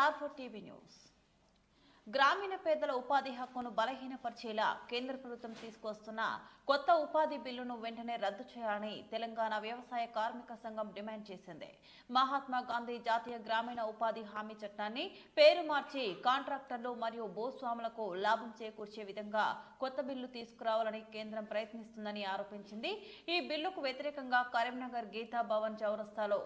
Star TV news. గ్రామీణ పేదల ఉపాధి హక్కును బలహీనపరిచేలా కేంద్ర ప్రభుత్వం తీసుకొస్తున్న కొత్త ఉపాధి బిల్లును వెంటనే రద్దు చేయాలని తెలంగాణ వ్యవసాయ కార్మిక సంఘం డిమాండ్ చేసింది. మహాత్మా గాంధీ జాతీయ గ్రామీణ ఉపాధి హామీ చట్టాన్ని పేరు మార్చి కాంట్రాక్టర్లు మరియు భూస్వాములకు లాభం చేకూర్చే విధంగా కొత్త బిల్లు తీసుకురావాలని కేంద్రం ప్రయత్నిస్తుందని ఆరోపించింది. ఈ బిల్లుకు వ్యతిరేకంగా కరీంనగర్ గీతా భవన్ చౌరస్తాలో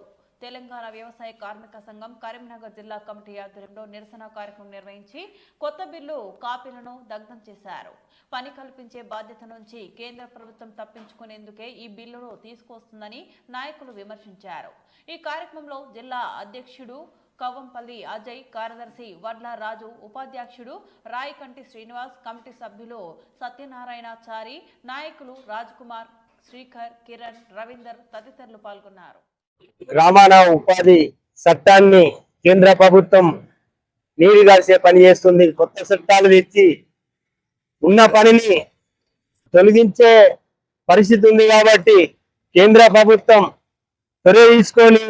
తెలంగాణ వ్యవసాయ కార్మిక సంఘం కరీంనగర్ జిల్లా కమిటీ ఆధ్వర్యంలో నిరసన కార్యక్రమం నిర్వహించి కొత్త బిల్లు కాపీలను దగ్ధం చేశారు. పని కల్పించే బాధ్యత నుంచి కేంద్ర ప్రభుత్వం తప్పించుకునేందుకే ఈ బిల్లును తీసుకొస్తుందని నాయకులు విమర్శించారు. ఈ కార్యక్రమంలో జిల్లా అధ్యక్షుడు కవ్వంపల్లి అజయ్, కార్యదర్శి వడ్ల రాజు, ఉపాధ్యక్షుడు రాయకంటి శ్రీనివాస్, కమిటీ సభ్యులు సత్యనారాయణచారి, నాయకులు రాజ్కుమార్, శ్రీకర్, కిరణ్, రవీందర్ తదితరులు పాల్గొన్నారు. గ్రామీణ ఉపాధి చట్టాన్ని కేంద్ర ప్రభుత్వం నీరుగాల్సే పని చేస్తుంది. కొత్త చట్టాలు తెచ్చి ఉన్న పనిని తొలగించే పరిస్థితి ఉంది కాబట్టి కేంద్ర ప్రభుత్వం చొరవ తీసుకొని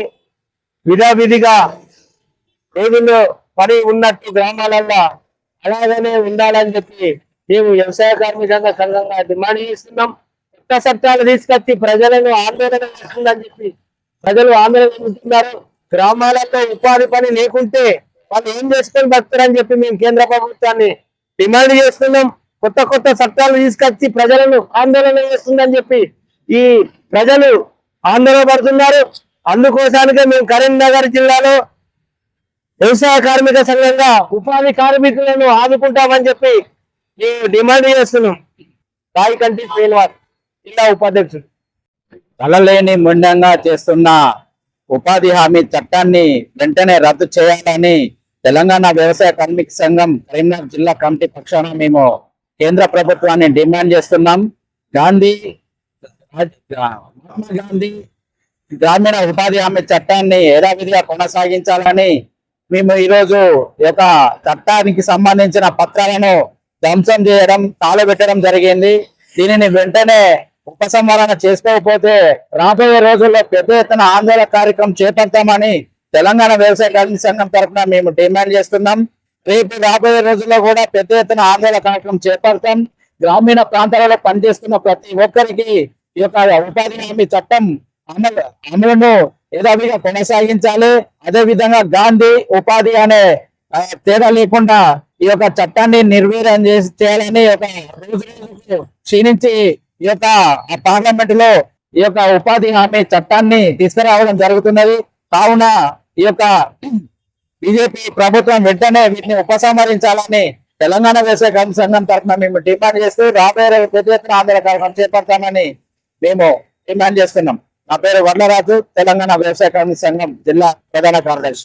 విధావిధిగా రోజుల్లో పని ఉన్నట్టు గ్రామాలలో అలాగనే ఉండాలని చెప్పి మేము వ్యవసాయ కార్మిక సంఘంగా డిమాండ్ చేస్తున్నాం. కొత్త చట్టాలు తీసుకొచ్చి ప్రజలను ఆందోళన చేస్తుందని చెప్పి ప్రజలు ఆందోళన చెందుతున్నారు. గ్రామాలలో ఉపాధి పని లేకుంటే వాళ్ళు ఏం చేసుకొని బతుకుతారని చెప్పి మేము కేంద్ర ప్రభుత్వాన్ని డిమాండ్ చేస్తున్నాం. కొత్త కొత్త చట్టాలు తీసుకొచ్చి ప్రజలను ఆందోళన చేస్తుందని చెప్పి ఈ ప్రజలు ఆందోళన పడుతున్నారు. అందుకోసానికే మేము కరీంనగర్ జిల్లాలో వ్యవసాయ కార్మిక సంఘంగా ఉపాధి కార్మికులను ఆదుకుంటామని చెప్పి మేము డిమాండ్ చేస్తున్నాం. రాయకంటి శ్రీనివాస్, జిల్లా ఉపాధ్యక్షుడు. కలలేని ముండంగా చేస్తున్న ఉపాధి హామీ చట్టాన్ని వెంటనే రద్దు చేయాలని తెలంగాణ వ్యవసాయ కార్మిక సంఘం కరీంనగర్ జిల్లా కమిటీ పక్షాన మేము కేంద్ర ప్రభుత్వాన్ని డిమాండ్ చేస్తున్నాం. మహాత్మా గాంధీ గ్రామీణ ఉపాధి హామీ చట్టాన్ని యథావిధిగా కొనసాగించాలని మేము ఈరోజు ఒక చట్టానికి సంబంధించిన పత్రాలను ధ్వంసం చేయడం, తాళబెట్టడం జరిగింది. దీనిని వెంటనే ఉపసంహరణ చేసుకోకపోతే రాబోయే రోజుల్లో పెద్ద ఎత్తున ఆందోళన కార్యక్రమం చేపడతామని తెలంగాణ వ్యవసాయ కార్మిక సంఘం తరఫున మేము డిమాండ్ చేస్తున్నాం. రేపు రాబోయే రోజుల్లో కూడా పెద్ద ఎత్తున ఆందోళన కార్యక్రమం చేపడతాం. గ్రామీణ ప్రాంతాలలో పనిచేస్తున్న ప్రతి ఒక్కరికి ఈ యొక్క ఉపాధి హామీ చట్టం అమలును యథావిధిగా కొనసాగించాలి. అదే విధంగా గాంధీ ఉపాధి అనే తేడా లేకుండా ఈ యొక్క చట్టాన్ని నిర్వీర్యం చేయాలని ఒక రోజు క్షీణించి ఈ యొక్క పార్లమెంట్ లో ఈ యొక్క ఉపాధి హామీ చట్టాన్ని తీసుకురావడం జరుగుతున్నది. కావున ఈ యొక్క బీజేపీ ప్రభుత్వం వెంటనే వీటిని ఉపసంహరించాలని తెలంగాణ వ్యవసాయ కార్మిక సంఘం తరఫున మేము డిమాండ్ చేస్తూ రాబోయే పెద్ద ఎత్తున ఆందోళన కార్యక్రమం చేపడతామని మేము డిమాండ్ చేస్తున్నాం. నా పేరు వడ్లరాజు, తెలంగాణ వ్యవసాయ కార్మిక సంఘం జిల్లా ప్రధాన కార్యదర్శి.